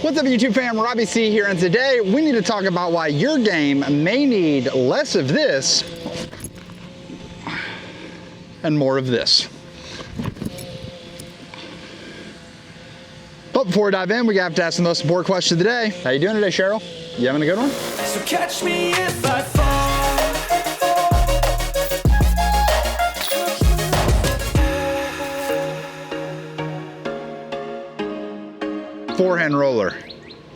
What's up YouTube fam, Robbie C here, and today we need to talk about why your game may need less of this and more of this. But before we dive in, we have to ask the most important question of the day. How you doing today, Cheryl? You having a good one? So catch me if I fall. Forehand roller.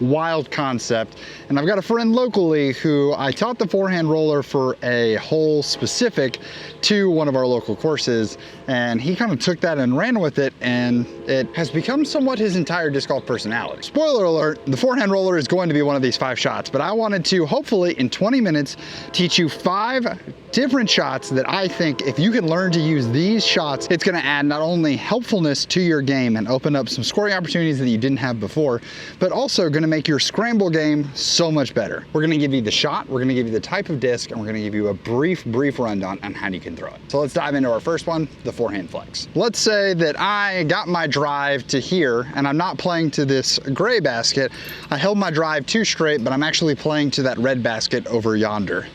Wild concept. And I've got a friend locally who I taught the forehand roller for a hole specific to one of our local courses, and he kind of took that and ran with it, and it has become somewhat his entire disc golf personality. Spoiler alert, the forehand roller is going to be one of these 5 shots, but I wanted to hopefully in 20 minutes teach you 5 different shots that I think if you can learn to use these shots, it's gonna add not only helpfulness to your game and open up some scoring opportunities that you didn't have before, but also gonna make your scramble game so much better. We're gonna give you the shot, we're gonna give you the type of disc, and we're gonna give you a brief rundown on how you can throw it. So let's dive into our first one, the forehand flex. Let's say that I got my drive to here and I'm not playing to this gray basket. I held my drive too straight, but I'm actually playing to that red basket over yonder.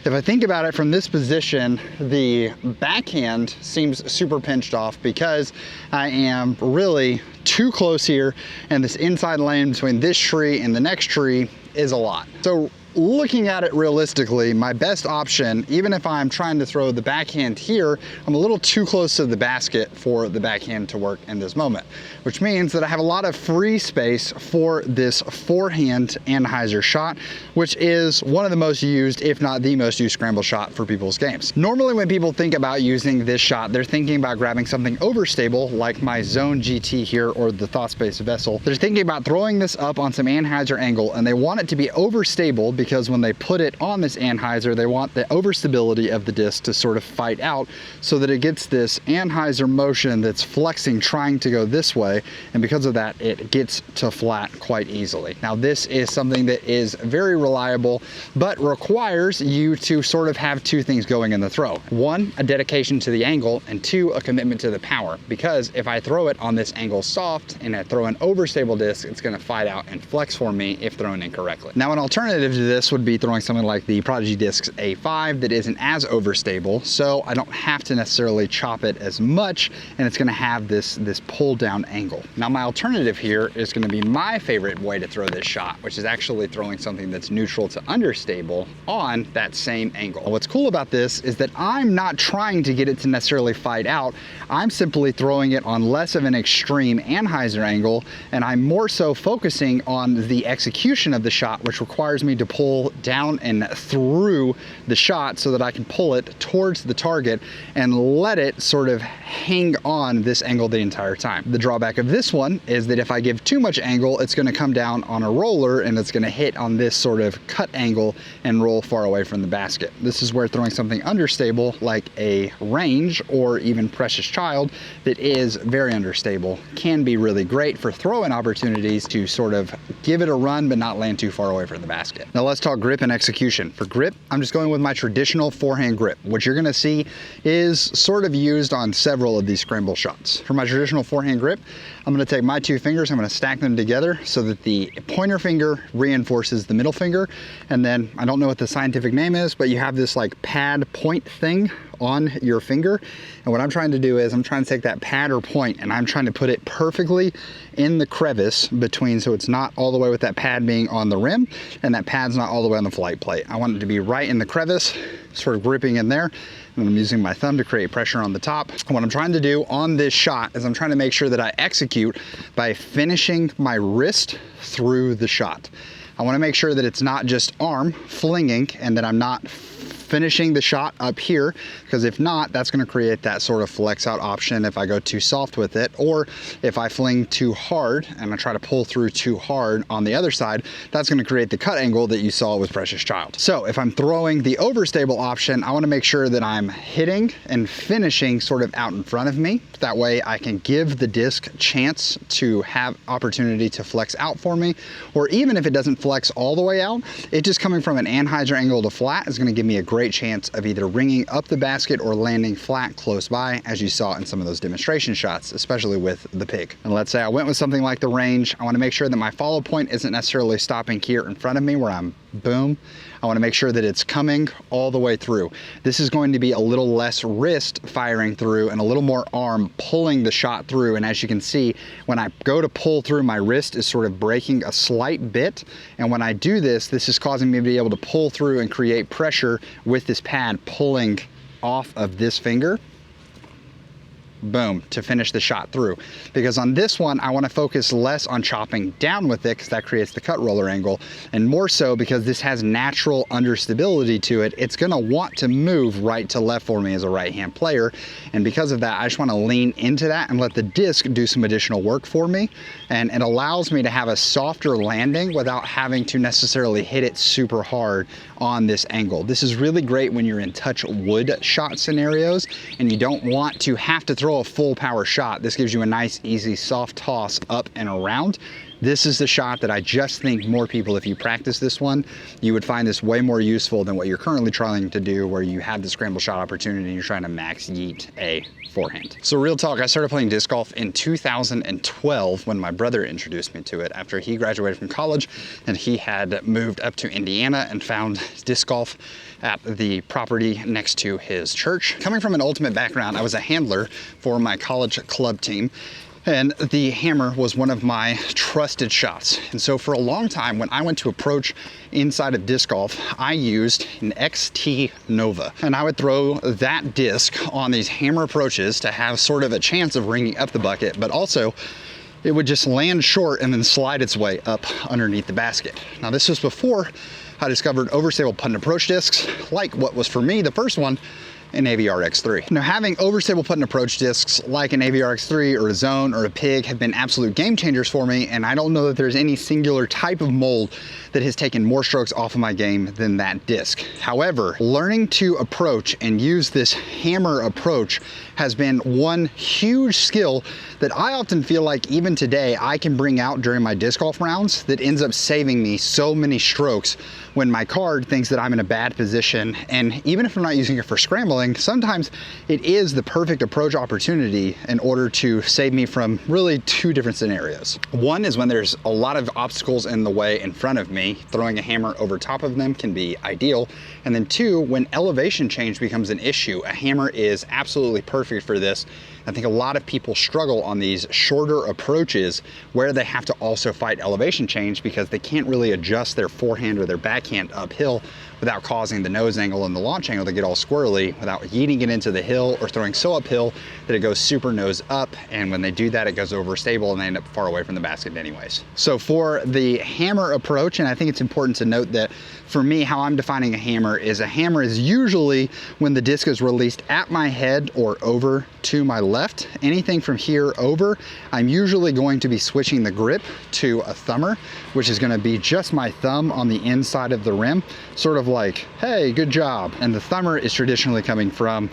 If I think about it from this position, the backhand seems super pinched off because I am really too close here, and this inside lane between this tree and the next tree is a lot. So looking at it realistically, my best option, even if I'm trying to throw the backhand here, I'm a little too close to the basket for the backhand to work in this moment, which means that I have a lot of free space for this forehand anhyzer shot, which is one of the most used, if not the most used scramble shot for people's games. Normally when people think about using this shot, they're thinking about grabbing something overstable like my Zone GT here or the Thought Space Vessel. They're thinking about throwing this up on some anhyzer angle, and they want it to be overstable because when they put it on this anhyzer, they want the overstability of the disc to sort of fight out so that it gets this anhyzer motion that's flexing, trying to go this way, and because of that, it gets to flat quite easily. Now, this is something that is very reliable, but requires you to sort of have 2 things going in the throw. 1, a dedication to the angle, and 2, a commitment to the power, because if I throw it on this angle soft and I throw an overstable disc, it's gonna fight out and flex for me if thrown incorrectly. Now, an alternative to this would be throwing something like the Prodigy Discs A5 that isn't as overstable, so I don't have to necessarily chop it as much, and it's gonna have this pull down angle. Now, my alternative here is gonna be my favorite way to throw this shot, which is actually throwing something that's neutral to understable on that same angle. What's cool about this is that I'm not trying to get it to necessarily fight out. I'm simply throwing it on less of an extreme anhyzer angle, and I'm more so focusing on the execution of the shot, which requires me to pull down and through the shot so that I can pull it towards the target and let it sort of hang on this angle the entire time. The drawback of this one is that if I give too much angle, it's gonna come down on a roller and it's gonna hit on this sort of cut angle and roll far away from the basket. This is where throwing something understable like a range or even Precious Child that is very understable can be really great for throwing opportunities to sort of give it a run but not land too far away from the basket. Now let's talk grip and execution. For grip, I'm just going with my traditional forehand grip. What you're gonna see is sort of used on several of these scramble shots. For my traditional forehand grip, I'm gonna take my 2 fingers, I'm gonna stack them together so that the pointer finger reinforces the middle finger, and then, I don't know what the scientific name is, but you have this like pad point thing on your finger, and what I'm trying to do is I'm trying to take that pad or point and I'm trying to put it perfectly in the crevice between, so it's not all the way with that pad being on the rim and that pad's not all the way on the flight plate. I want it to be right in the crevice, sort of gripping in there, and I'm using my thumb to create pressure on the top. And what I'm trying to do on this shot is I'm trying to make sure that I execute by finishing my wrist through the shot. I want to make sure that it's not just arm flinging and that I'm not finishing the shot up here, because if not, that's going to create that sort of flex out option if I go too soft with it, or if I fling too hard and I try to pull through too hard on the other side, that's going to create the cut angle that you saw with Precious Child. So if I'm throwing the overstable option, I want to make sure that I'm hitting and finishing sort of out in front of me. That way I can give the disc a chance to have opportunity to flex out for me, or even if it doesn't flex all the way out, it just coming from an anhyzer angle to flat is going to give me a great great chance of either ringing up the basket or landing flat close by, as you saw in some of those demonstration shots, especially with the pig. And let's say I went with something like the range. I want to make sure that my follow point isn't necessarily stopping here in front of me where I'm boom. I want to make sure that it's coming all the way through. This is going to be a little less wrist firing through and a little more arm pulling the shot through. And as you can see, when I go to pull through, my wrist is sort of breaking a slight bit. And when I do this, this is causing me to be able to pull through and create pressure with this pad pulling off of this finger. Boom, to finish the shot through. Because on this one, I want to focus less on chopping down with it because that creates the cut roller angle, and more so because this has natural understability to it. It's going to want to move right to left for me as a right-hand player, and because of that, I just want to lean into that and let the disc do some additional work for me, and it allows me to have a softer landing without having to necessarily hit it super hard on this angle. This is really great when you're in touch wood shot scenarios and you don't want to have to throw a full power shot. This gives you a nice, easy, soft toss up and around. This is the shot that I just think more people, if you practice this one, you would find this way more useful than what you're currently trying to do, where you have the scramble shot opportunity and you're trying to max yeet a forehand. So real talk, I started playing disc golf in 2012 when my brother introduced me to it after he graduated from college, and he had moved up to Indiana and found disc golf at the property next to his church. Coming from an ultimate background, I was a handler for my college club team, and the hammer was one of my trusted shots. And so for a long time, when I went to approach inside of disc golf, I used an XT Nova. And I would throw that disc on these hammer approaches to have sort of a chance of ringing up the bucket, but also it would just land short and then slide its way up underneath the basket. Now this was before I discovered overstable putt and approach discs, like what was for me the first one, an AVR X3. Now, having overstable putt and approach discs like an AVR X3 or a Zone or a Pig have been absolute game changers for me, and I don't know that there's any singular type of mold that has taken more strokes off of my game than that disc. However, learning to approach and use this hammer approach has been one huge skill that I often feel like even today I can bring out during my disc golf rounds that ends up saving me so many strokes when my card thinks that I'm in a bad position. And even if I'm not using it for scrambling, sometimes it is the perfect approach opportunity in order to save me from really two different scenarios. One is when there's a lot of obstacles in the way in front of me, throwing a hammer over top of them can be ideal. And then two, when elevation change becomes an issue, a hammer is absolutely perfect for this. I think a lot of people struggle on these shorter approaches where they have to also fight elevation change because they can't really adjust their forehand or their backhand uphill without causing the nose angle and the launch angle to get all squirrely, without yeeting it into the hill or throwing so uphill that it goes super nose up. And when they do that, it goes overstable and they end up far away from the basket anyways. So for the hammer approach, and I think it's important to note that for me, how I'm defining a hammer is usually when the disc is released at my head or over to my left. Anything from here over, I'm usually going to be switching the grip to a thumber, which is going to be just my thumb on the inside of the rim, sort of like, hey, good job. And the thumber is traditionally coming from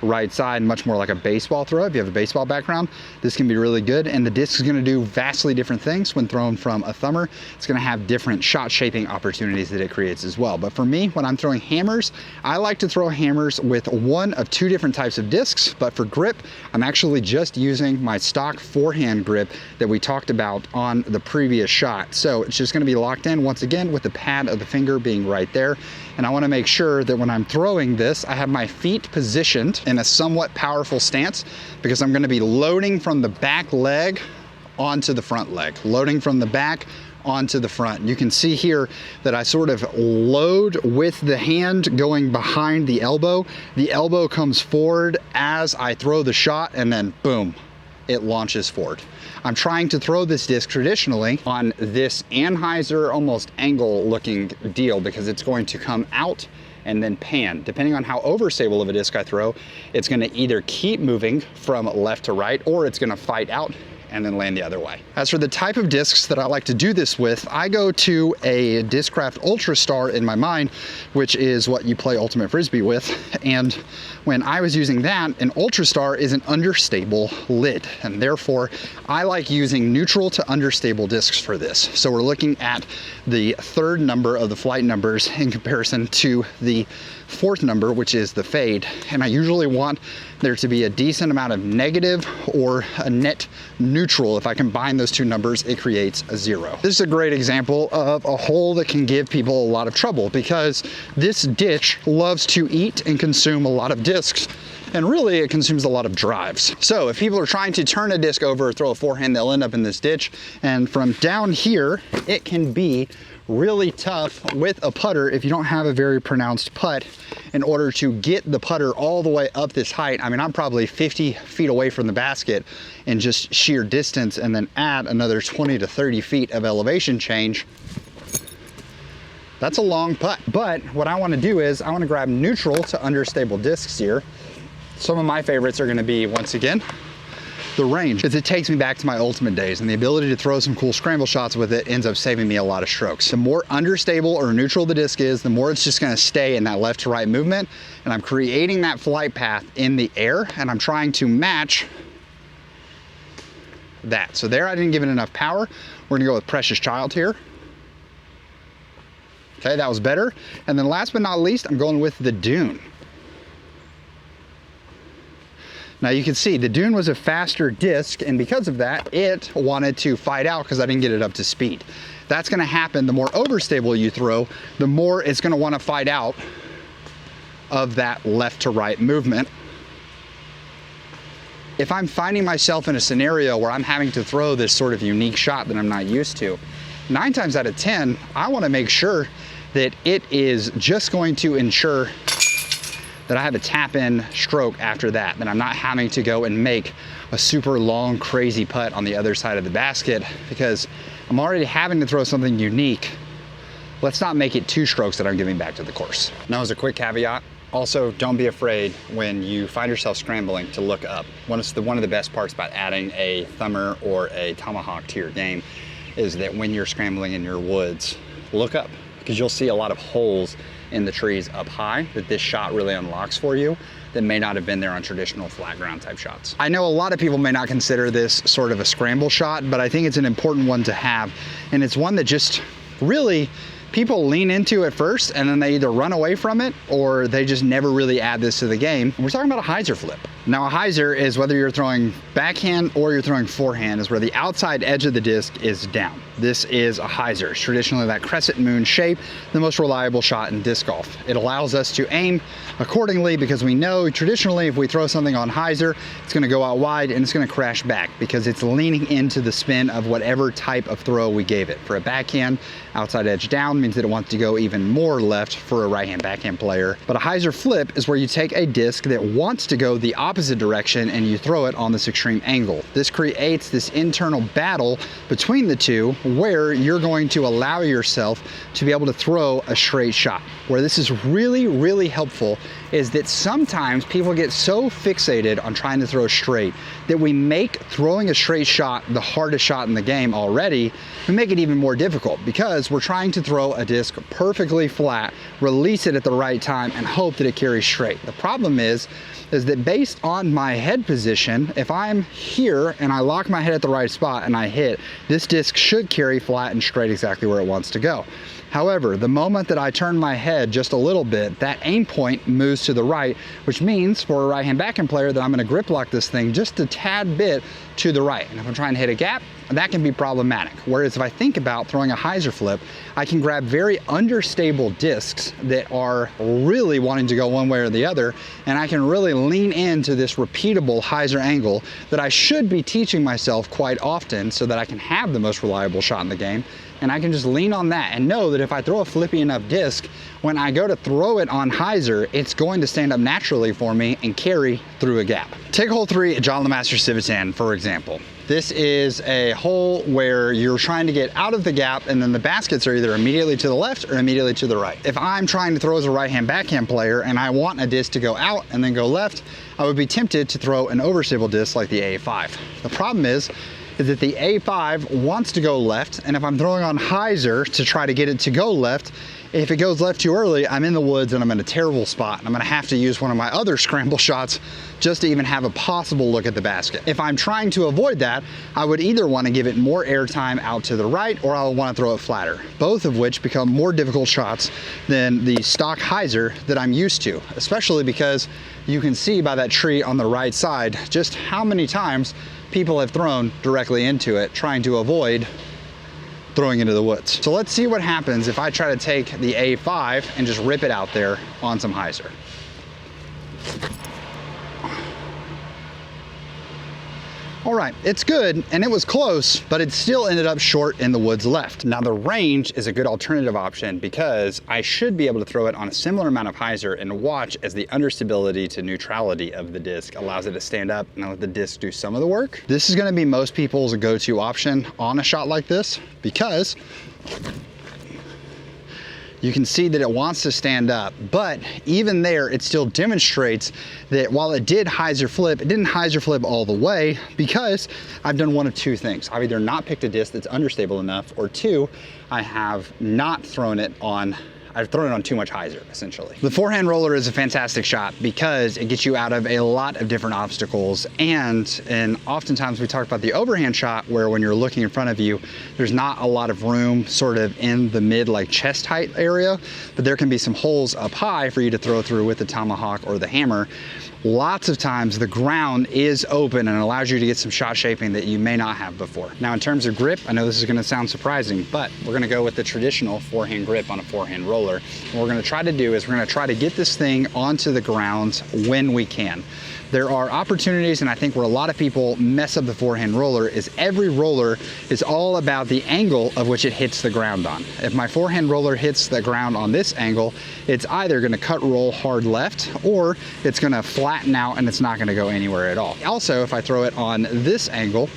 right side, much more like a baseball throw. If you have a baseball background, this can be really good. And the disc is going to do vastly different things when thrown from a thumber. It's going to have different shot shaping opportunities that it creates as well. But for me, when I'm throwing hammers, I like to throw hammers with one of two different types of discs. But for grip, I'm actually just using my stock forehand grip that we talked about on the previous shot. So it's just going to be locked in once again with the pad of the finger being right there. And I want to make sure that when I'm throwing this, I have my feet positioned in a somewhat powerful stance, because I'm going to be loading from the back leg onto the front leg, loading from the back onto the front. You can see here that I sort of load with the hand going behind the elbow. The elbow comes forward as I throw the shot, and then boom, it launches forward. I'm trying to throw this disc traditionally on this Anheuser almost angle looking deal, because it's going to come out and then pan. Depending on how overstable of a disc I throw, it's going to either keep moving from left to right, or it's going to fight out and then land the other way. As for the type of discs that I like to do this with, I go to a Discraft Ultra Star in my mind, which is what you play Ultimate Frisbee with. And when I was using that, an Ultra Star is an understable lid, and therefore I like using neutral to understable discs for this. So we're looking at the third number of the flight numbers in comparison to the fourth number, which is the fade. And I usually want there to be a decent amount of negative or a net neutral. If I combine those two numbers, it creates a 0. This is a great example of a hole that can give people a lot of trouble, because this ditch loves to eat and consume a lot of discs, and really it consumes a lot of drives. So if people are trying to turn a disc over or throw a forehand, they'll end up in this ditch, and from down here it can be really tough with a putter if you don't have a very pronounced putt in order to get the putter all the way up this height. I mean, I'm probably 50 feet away from the basket in just sheer distance, and then add another 20 to 30 feet of elevation change. That's a long putt. But what I want to do is I want to grab neutral to understable discs here. Some of my favorites are going to be, once again, the range, because it takes me back to my Ultimate days, and the ability to throw some cool scramble shots with it ends up saving me a lot of strokes. The more understable or neutral the disc is, the more it's just going to stay in that left to right movement, and I'm creating that flight path in the air, and I'm trying to match that. So there I didn't give it enough power. We're gonna go with Precious Child here. Okay, that was better. And then last but not least, I'm going with the Dune. Now you can see the Dune was a faster disc, and because of that, it wanted to fight out because I didn't get it up to speed. That's gonna happen. The more overstable you throw, the more it's gonna wanna fight out of that left to right movement. If I'm finding myself in a scenario where I'm having to throw this sort of unique shot that I'm not used to, 9 times out of 10, I wanna make sure that it is just going to ensure that I have a tap-in stroke after that I'm not having to go and make a super long, crazy putt on the other side of the basket, because I'm already having to throw something unique. Let's not make it 2 strokes that I'm giving back to the course. Now, as a quick caveat, also don't be afraid when you find yourself scrambling to look up. One of the best parts about adding a thumber or a tomahawk to your game is that when you're scrambling in your woods, look up, because you'll see a lot of holes in the trees up high that this shot really unlocks for you that may not have been there on traditional flat ground type shots. I know a lot of people may not consider this sort of a scramble shot, but I think it's an important one to have. And it's one that just really people lean into at first, and then they either run away from it or they just never really add this to the game. We're talking about a hyzer flip. Now, a hyzer is whether you're throwing backhand or you're throwing forehand, is where the outside edge of the disc is down. This is a hyzer. It's traditionally that crescent moon shape, the most reliable shot in disc golf. It allows us to aim accordingly, because we know traditionally if we throw something on hyzer, it's gonna go out wide and it's gonna crash back because it's leaning into the spin of whatever type of throw we gave it. For a backhand, outside edge down means that it wants to go even more left for a right-hand backhand player. But a hyzer flip is where you take a disc that wants to go the opposite direction and you throw it on this extreme angle. This creates this internal battle between the two, where you're going to allow yourself to be able to throw a straight shot. Where this is really, really helpful is that sometimes people get so fixated on trying to throw straight that we make throwing a straight shot the hardest shot in the game already. We make it even more difficult because we're trying to throw a disc perfectly flat, release it at the right time, and hope that it carries straight. The problem is that based on my head position, if I'm here and I lock my head at the right spot and I hit, this disc should carry flat and straight exactly where it wants to go. However, the moment that I turn my head just a little bit, that aim point moves to the right, which means for a right-hand backhand player that I'm gonna grip lock this thing just a tad bit to the right. And if I'm trying to hit a gap, that can be problematic. Whereas if I think about throwing a hyzer flip, I can grab very understable discs that are really wanting to go one way or the other, and I can really lean into this repeatable hyzer angle that I should be teaching myself quite often so that I can have the most reliable shot in the game. And I can just lean on that and know that if I throw a flippy enough disc, when I go to throw it on hyzer, it's going to stand up naturally for me and carry through a gap. Take hole 3 at John Lemaster Civitan, for example. This is a hole where you're trying to get out of the gap, and then the baskets are either immediately to the left or immediately to the right. If I'm trying to throw as a right-hand backhand player and I want a disc to go out and then go left, I would be tempted to throw an overstable disc like the A5. The problem is is that the A5 wants to go left, and if I'm throwing on hyzer to try to get it to go left, if it goes left too early, I'm in the woods and I'm in a terrible spot, and I'm gonna have to use one of my other scramble shots just to even have a possible look at the basket. If I'm trying to avoid that, I would either want to give it more airtime out to the right, or I would want to throw it flatter, both of which become more difficult shots than the stock hyzer that I'm used to, especially because you can see by that tree on the right side just how many times people have thrown directly into it trying to avoid throwing into the woods. So let's see what happens if I try to take the A5 and just rip it out there on some hyzer. All right, it's good, and it was close, but it still ended up short in the woods left. Now the range is a good alternative option because I should be able to throw it on a similar amount of hyzer and watch as the understability to neutrality of the disc allows it to stand up and let the disc do some of the work. This is gonna be most people's go-to option on a shot like this because you can see that it wants to stand up, but even there, it still demonstrates that while it did hyzer flip, it didn't hyzer flip all the way because I've done one of two things. I've either not picked a disc that's understable enough, or two, I have not thrown it on, I've thrown it on too much hyzer, essentially. The forehand roller is a fantastic shot because it gets you out of a lot of different obstacles, and oftentimes we talk about the overhand shot where when you're looking in front of you, there's not a lot of room sort of in the mid, like chest height area, but there can be some holes up high for you to throw through with the tomahawk or the hammer. Lots of times the ground is open and allows you to get some shot shaping that you may not have before. Now in terms of grip, I know this is gonna sound surprising, but we're gonna go with the traditional forehand grip on a forehand roller. And what we're gonna try to do is we're gonna try to get this thing onto the ground when we can. There are opportunities, and I think where a lot of people mess up the forehand roller is every roller is all about the angle of which it hits the ground on. If my forehand roller hits the ground on this angle, it's either gonna cut roll hard left, or it's gonna flatten out and it's not gonna go anywhere at all. Also, if I throw it on this angle,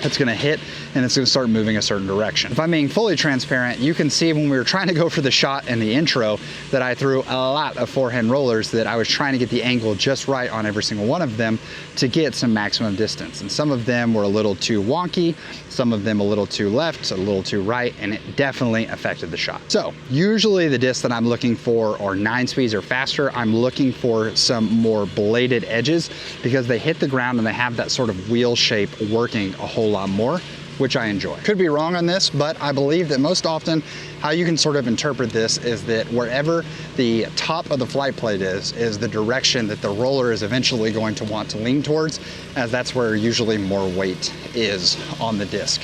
it's gonna hit and it's gonna start moving a certain direction. If I'm being fully transparent, you can see when we were trying to go for the shot in the intro that I threw a lot of forehand rollers, that I was trying to get the angle just right on every single one of them to get some maximum distance. And some of them were a little too wonky, some of them a little too left, a little too right, and it definitely affected the shot. So usually the discs that I'm looking for are 9 speeds or faster. I'm looking for some more bladed edges because they hit the ground and they have that sort of wheel shape working a whole lot more, which I enjoy. Could be wrong on this, but I believe that most often how you can sort of interpret this is that wherever the top of the flight plate is the direction that the roller is eventually going to want to lean towards, as that's where usually more weight is on the disc.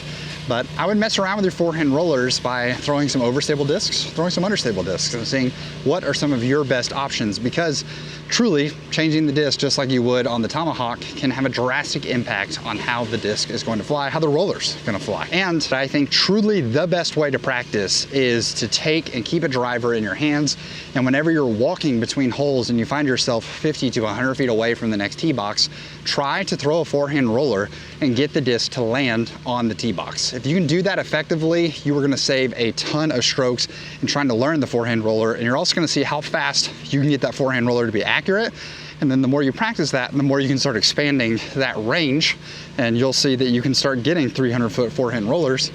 But I would mess around with your forehand rollers by throwing some overstable discs, throwing some understable discs, and seeing what are some of your best options, because truly changing the disc just like you would on the tomahawk can have a drastic impact on how the disc is going to fly, how the roller's going to fly. And I think truly the best way to practice is to take and keep a driver in your hands, and whenever you're walking between holes and you find yourself 50 to 100 feet away from the next tee box, try to throw a forehand roller and get the disc to land on the tee box. If you can do that effectively, you are going to save a ton of strokes in trying to learn the forehand roller, and you're also going to see how fast you can get that forehand roller to be accurate. And then the more you practice that, the more you can start expanding that range, and you'll see that you can start getting 300-foot forehand rollers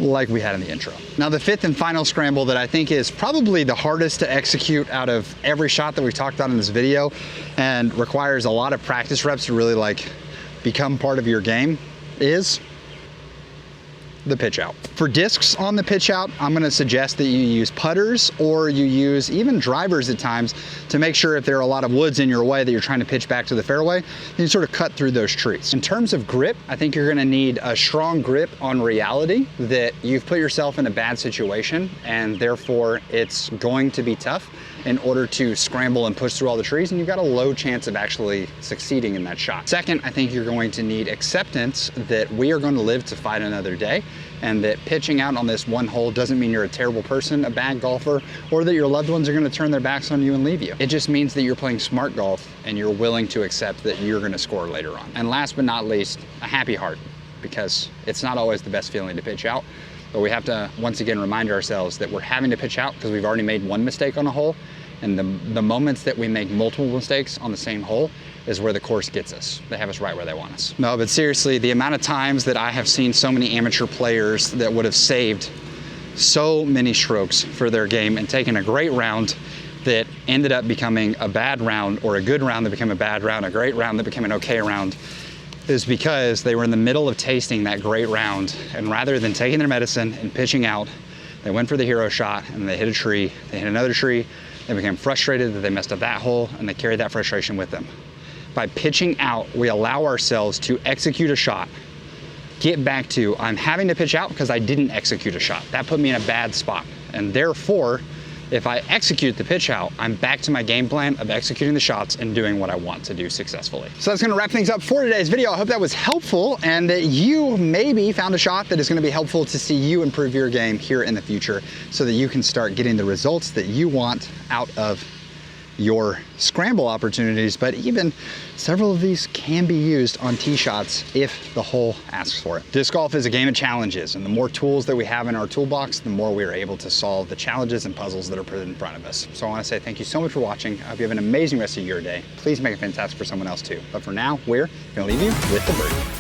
like we had in the intro. Now the fifth and final scramble that I think is probably the hardest to execute out of every shot that we talked about in this video, and requires a lot of practice reps to really like become part of your game, is the pitch out. For discs on the pitch out, I'm going to suggest that you use putters, or you use even drivers at times, to make sure if there are a lot of woods in your way that you're trying to pitch back to the fairway, you sort of cut through those trees. In terms of grip, I think you're going to need a strong grip on reality that you've put yourself in a bad situation, and therefore it's going to be tough in order to scramble and push through all the trees, and you've got a low chance of actually succeeding in that shot. Second, I think you're going to need acceptance that we are going to live to fight another day, and that pitching out on this one hole doesn't mean you're a terrible person, a bad golfer, or that your loved ones are going to turn their backs on you and leave you. It just means that you're playing smart golf and you're willing to accept that you're going to score later on. And last but not least, a happy heart, because it's not always the best feeling to pitch out, but we have to once again remind ourselves that we're having to pitch out because we've already made one mistake on a hole, and the moments that we make multiple mistakes on the same hole, is where the course gets us. They have us right where they want us. No, but seriously, the amount of times that I have seen so many amateur players that would have saved so many strokes for their game and taken a great round that ended up becoming a bad round, or a good round that became a bad round, a great round that became an okay round, is because they were in the middle of tasting that great round, and rather than taking their medicine and pitching out, they went for the hero shot and they hit a tree, they hit another tree, they became frustrated that they messed up that hole, and they carried that frustration with them. By pitching out, we allow ourselves to execute a shot, get back to, I'm having to pitch out because I didn't execute a shot. That put me in a bad spot. And therefore, if I execute the pitch out, I'm back to my game plan of executing the shots and doing what I want to do successfully. So that's gonna wrap things up for today's video. I hope that was helpful and that you maybe found a shot that is gonna be helpful to see you improve your game here in the future so that you can start getting the results that you want out of your scramble opportunities. But even several of these can be used on tee shots if the hole asks for it. Disc golf is a game of challenges, and the more tools that we have in our toolbox, the more we are able to solve the challenges and puzzles that are put in front of us. So I want to say thank you so much for watching. I hope you have an amazing rest of your day. Please make it fantastic for someone else too. But for now, we're gonna leave you with the birdie.